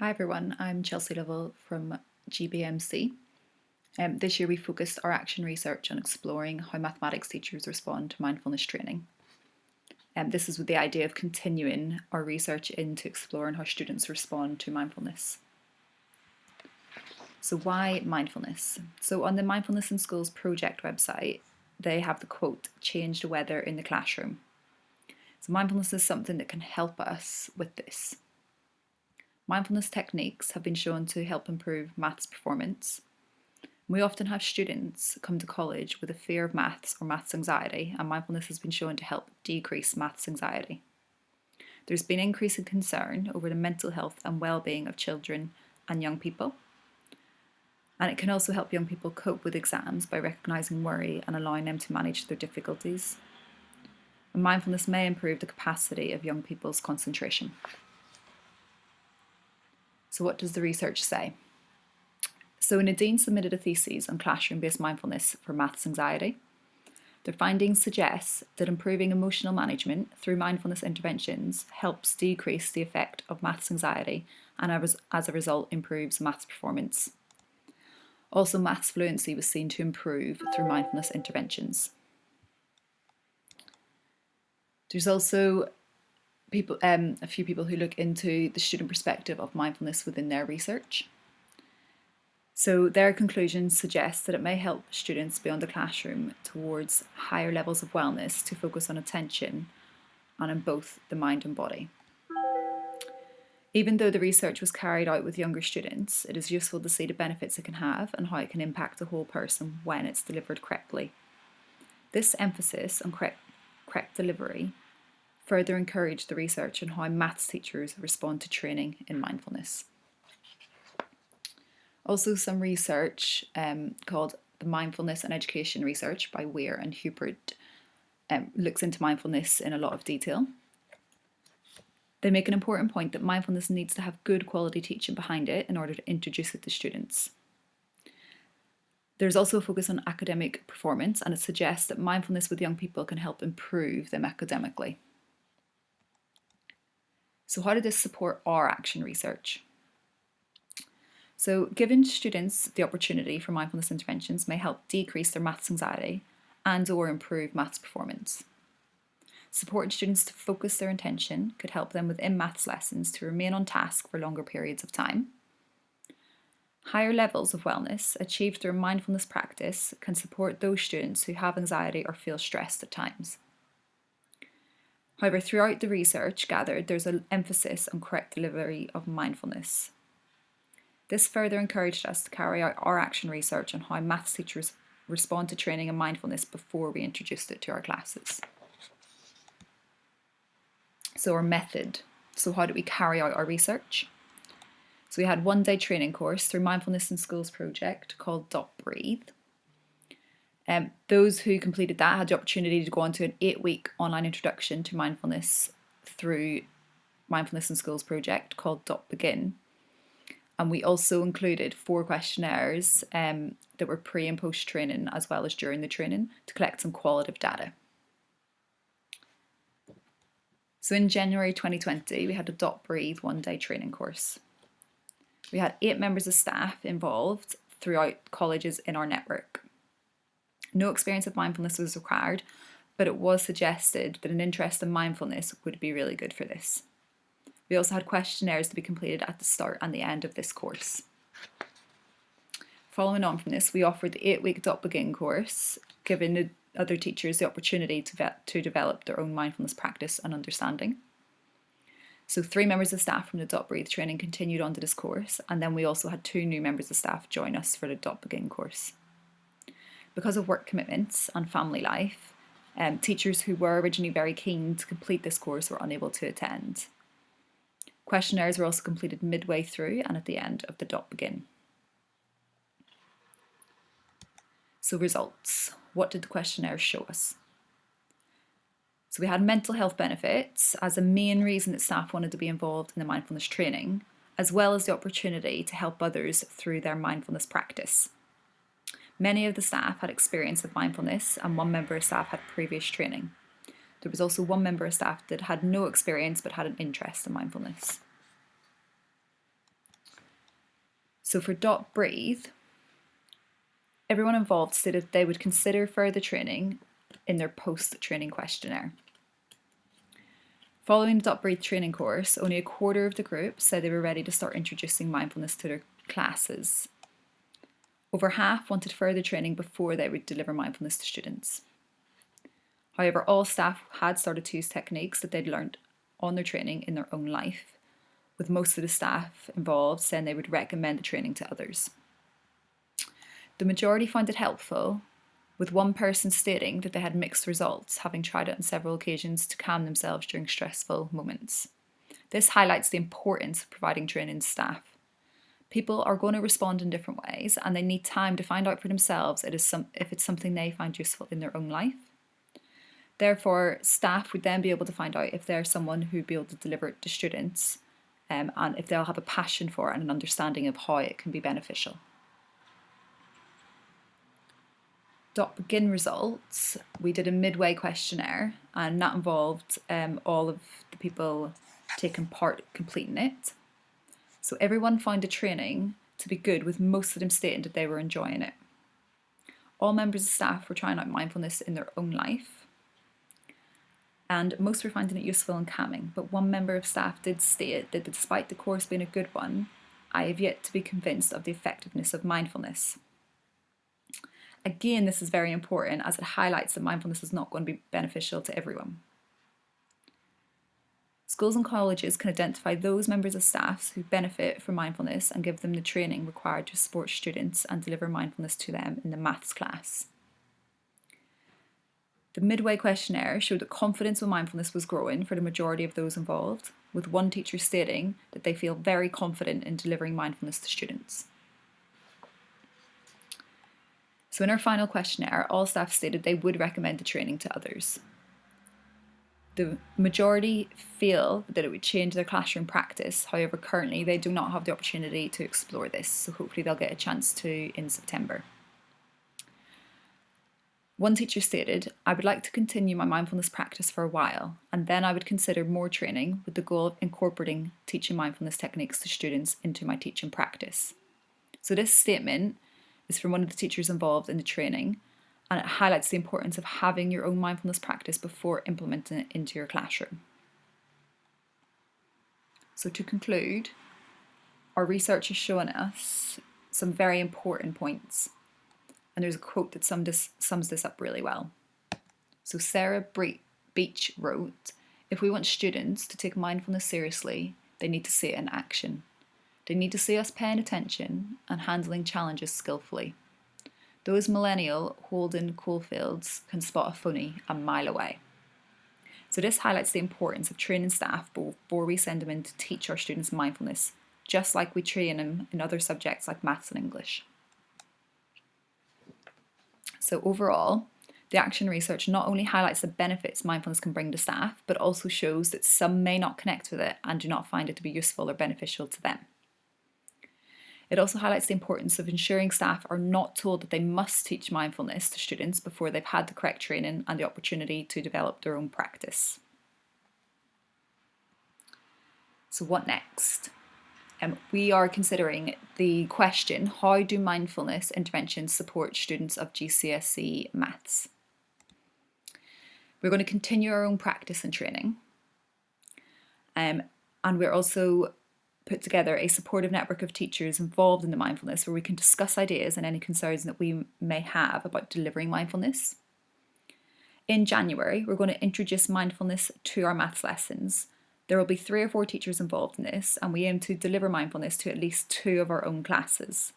Hi everyone, I'm Chelsea Lovell from GBMC. This year we focused our action research on exploring how mathematics teachers respond to mindfulness training. This is with the idea of continuing our research into exploring how students respond to mindfulness. So why mindfulness? So on the Mindfulness in Schools project website, they have the quote, "Change the weather in the classroom." So mindfulness is something that can help us with this. Mindfulness techniques have been shown to help improve maths performance. We often have students come to college with a fear of maths or maths anxiety, and mindfulness has been shown to help decrease maths anxiety. There's been increasing concern over the mental health and well-being of children and young people. And it can also help young people cope with exams by recognising worry and allowing them to manage their difficulties. And mindfulness may improve the capacity of young people's concentration. So what does the research say? So Nadine submitted a thesis on classroom-based mindfulness for maths anxiety. Their findings suggest that improving emotional management through mindfulness interventions helps decrease the effect of maths anxiety and as a result improves maths performance. Also, maths fluency was seen to improve through mindfulness interventions. There's also a few people who look into the student perspective of mindfulness within their research. So their conclusions suggest that it may help students beyond the classroom towards higher levels of wellness to focus on attention and on both the mind and body. Even though the research was carried out with younger students, it is useful to see the benefits it can have and how it can impact the whole person when it's delivered correctly. This emphasis on correct delivery further encouraged the research on how maths teachers respond to training in mindfulness. Also, some research called the Mindfulness and Education Research by Weir and Hubert looks into mindfulness in a lot of detail. They make an important point that mindfulness needs to have good quality teaching behind it in order to introduce it to students. There's also a focus on academic performance, and it suggests that mindfulness with young people can help improve them academically. So how did this support our action research? So giving students the opportunity for mindfulness interventions may help decrease their maths anxiety and or improve maths performance. Supporting students to focus their attention could help them within maths lessons to remain on task for longer periods of time. Higher levels of wellness achieved through mindfulness practice can support those students who have anxiety or feel stressed at times. However, throughout the research gathered, there's an emphasis on correct delivery of mindfulness. This further encouraged us to carry out our action research on how maths teachers respond to training in mindfulness before we introduced it to our classes. So our method. So how did we carry out our research? So we had one day training course through Mindfulness in Schools project called Breathe. Those who completed that had the opportunity to go on to an 8-week online introduction to mindfulness through Mindfulness in Schools project called Begin. And we also included 4 questionnaires that were pre and post training as well as during the training to collect some qualitative data. So in January 2020, we had a Breathe one-day training course. We had 8 members of staff involved throughout colleges in our network. No experience of mindfulness was required, but it was suggested that an interest in mindfulness would be really good for this. We also had questionnaires to be completed at the start and the end of this course. Following on from this, we offered the 8-week Begin course, giving the other teachers the opportunity to develop their own mindfulness practice and understanding. So 3 members of staff from the Breathe training continued on to this course, and then we also had 2 new members of staff join us for the Begin course. Because of work commitments and family life, teachers who were originally very keen to complete this course were unable to attend. Questionnaires were also completed midway through and at the end of the Begin. So results. What did the questionnaires show us? So we had mental health benefits as a main reason that staff wanted to be involved in the mindfulness training, as well as the opportunity to help others through their mindfulness practice. Many of the staff had experience of mindfulness and 1 member of staff had previous training. There was also 1 member of staff that had no experience but had an interest in mindfulness. So for .breathe, everyone involved stated they would consider further training in their post-training questionnaire. Following the .breathe training course, only a quarter of the group said they were ready to start introducing mindfulness to their classes. Over half wanted further training before they would deliver mindfulness to students. However, all staff had started to use techniques that they'd learned on their training in their own life, with most of the staff involved saying they would recommend the training to others. The majority found it helpful, with one person stating that they had mixed results, having tried it on several occasions to calm themselves during stressful moments. This highlights the importance of providing training to staff. People are going to respond in different ways, and they need time to find out for themselves if it's something they find useful in their own life. Therefore, staff would then be able to find out if they're someone who'd be able to deliver it to students, and if they'll have a passion for it and an understanding of how it can be beneficial. .begin results, we did a midway questionnaire, and that involved all of the people taking part completing it. So everyone found the training to be good, with most of them stating that they were enjoying it. All members of staff were trying out mindfulness in their own life, and most were finding it useful and calming, but one member of staff did state that despite the course being a good one, I have yet to be convinced of the effectiveness of mindfulness. Again, this is very important as it highlights that mindfulness is not going to be beneficial to everyone. Schools and colleges can identify those members of staff who benefit from mindfulness and give them the training required to support students and deliver mindfulness to them in the maths class. The midway questionnaire showed that confidence with mindfulness was growing for the majority of those involved, with one teacher stating that they feel very confident in delivering mindfulness to students. So in our final questionnaire, all staff stated they would recommend the training to others. The majority feel that it would change their classroom practice. However, currently they do not have the opportunity to explore this, so hopefully they'll get a chance to in September. One teacher stated, I would like to continue my mindfulness practice for a while, and then I would consider more training with the goal of incorporating teaching mindfulness techniques to students into my teaching practice. So this statement is from one of the teachers involved in the training, and it highlights the importance of having your own mindfulness practice before implementing it into your classroom. So to conclude, our research has shown us some very important points, and there's a quote that sums this up really well. So Sarah Beach wrote, if we want students to take mindfulness seriously, they need to see it in action. They need to see us paying attention and handling challenges skillfully. Those millennial Holden Caulfields can spot a funny a mile away. So this highlights the importance of training staff before we send them in to teach our students mindfulness, just like we train them in other subjects like maths and English. So overall, the action research not only highlights the benefits mindfulness can bring to staff, but also shows that some may not connect with it and do not find it to be useful or beneficial to them. It also highlights the importance of ensuring staff are not told that they must teach mindfulness to students before they've had the correct training and the opportunity to develop their own practice. So what next? We are considering the question, how do mindfulness interventions support students of GCSE maths? We're going to continue our own practice and training. And we're also put together a supportive network of teachers involved in the mindfulness where we can discuss ideas and any concerns that we may have about delivering mindfulness. In January, we're going to introduce mindfulness to our maths lessons. There will be 3 or 4 teachers involved in this, and we aim to deliver mindfulness to at least 2 of our own classes.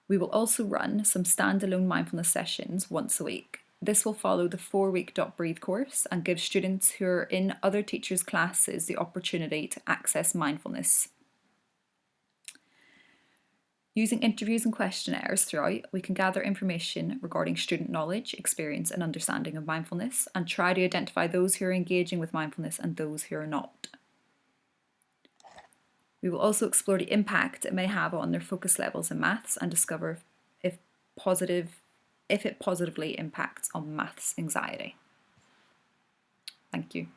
We will also run some standalone mindfulness sessions once a week. This will follow the 4-week .breathe course and give students who are in other teachers' classes the opportunity to access mindfulness. Using interviews and questionnaires throughout, we can gather information regarding student knowledge, experience and understanding of mindfulness and try to identify those who are engaging with mindfulness and those who are not. We will also explore the impact it may have on their focus levels in maths and discover if it positively impacts on maths anxiety. Thank you.